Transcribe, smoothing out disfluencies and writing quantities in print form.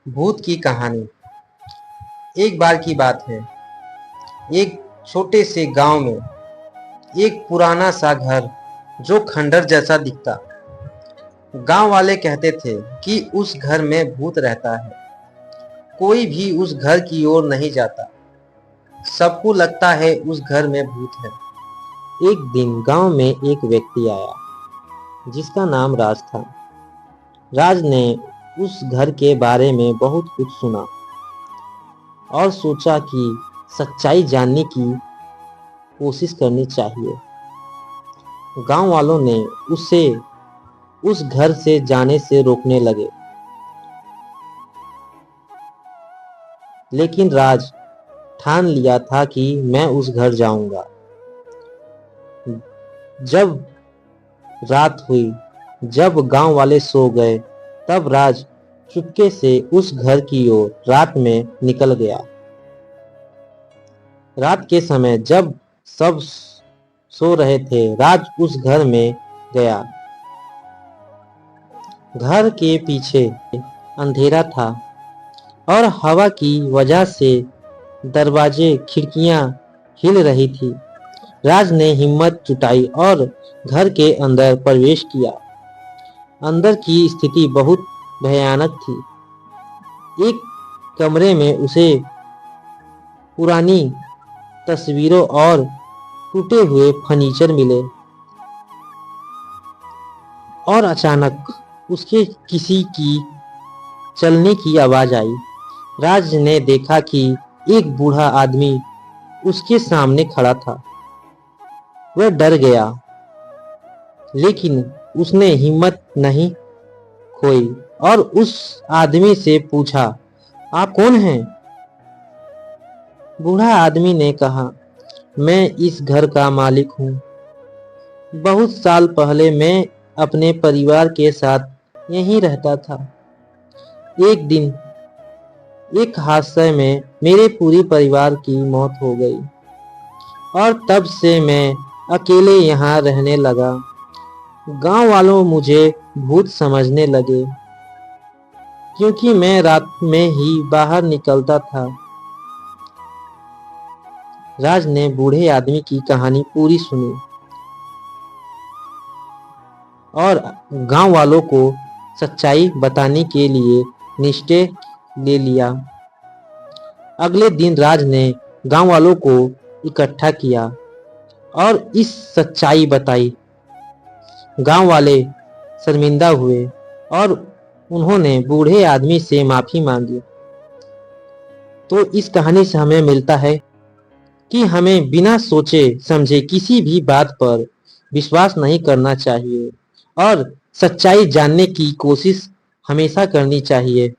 भूत की कहानी। एक बार की बात है। एक छोटे से गांव में एक पुराना सा घर जो खंडर जैसा दिखता। गांव वाले कहते थे कि उस घर में भूत रहता है। कोई भी उस घर की ओर नहीं जाता। सबको लगता है उस घर में भूत है। एक दिन गांव में एक व्यक्ति आया जिसका नाम राज था। राज ने उस घर के बारे में बहुत कुछ सुना और सोचा कि सच्चाई जानने की कोशिश करनी चाहिए। गांव वालों ने उसे उस घर से जाने से रोकने लगे, लेकिन राज ठान लिया था कि मैं उस घर जाऊंगा। जब रात हुई, जब गांव वाले सो गए, तब राज चुपके से उस घर की ओर रात में निकल गया। रात के समय जब सब सो रहे थे, राज उस घर में गया। घर के पीछे अंधेरा था और हवा की वजह से दरवाजे खिड़कियां हिल रही थी। राज ने हिम्मत जुटाई और घर के अंदर प्रवेश किया। अंदर की स्थिति बहुत भयानक थी। एक कमरे में उसे पुरानी तस्वीरों और टूटे हुए फर्नीचर मिले और अचानक उसके किसी की चलने की आवाज आई। राज ने देखा कि एक बूढ़ा आदमी उसके सामने खड़ा था। वह डर गया, लेकिन उसने हिम्मत नहीं खोई और उस आदमी से पूछा, आप कौन हैं? बूढ़ा आदमी ने कहा, मैं इस घर का मालिक हूँ। बहुत साल पहले मैं अपने परिवार के साथ यहीं रहता था। एक दिन एक हादसे में मेरे पूरे परिवार की मौत हो गई और तब से मैं अकेले यहाँ रहने लगा। गांव वालों मुझे भूत समझने लगे क्योंकि मैं रात में ही बाहर निकलता था। राज ने बूढ़े आदमी की कहानी पूरी सुनी और गांव वालों को सच्चाई बताने के लिए निश्चय ले लिया। अगले दिन राज ने गांव वालों को इकट्ठा किया और इस सच्चाई बताई। गांव वाले शर्मिंदा हुए और उन्होंने बूढ़े आदमी से माफी मांगी। तो इस कहानी से हमें मिलता है कि हमें बिना सोचे समझे किसी भी बात पर विश्वास नहीं करना चाहिए और सच्चाई जानने की कोशिश हमेशा करनी चाहिए।